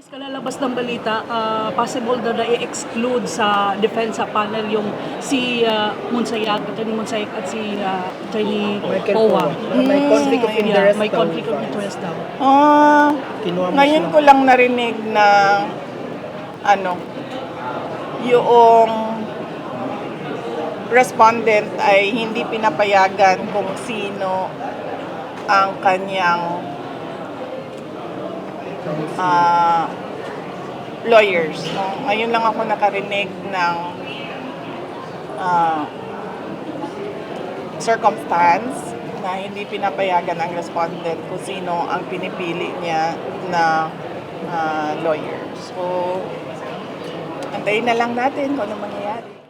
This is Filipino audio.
Guys, kalalabas ng balita, possible daw na i-exclude sa depensa panel yung si Munsayag, Atty. Munsayag at si Atty. Michael Powa. May conflict of interest. May conflict of interest daw. Kinuha mo Ngayon sila. ko lang narinig na yung respondent ay hindi pinapayagan kung sino ang kanyang lawyers. No? Ngayon lang ako nakarinig ng circumstance na hindi pinapayagan ang respondent kung sino ang pinipili niya na lawyer. So, antayin na lang natin kung ano mangyayari.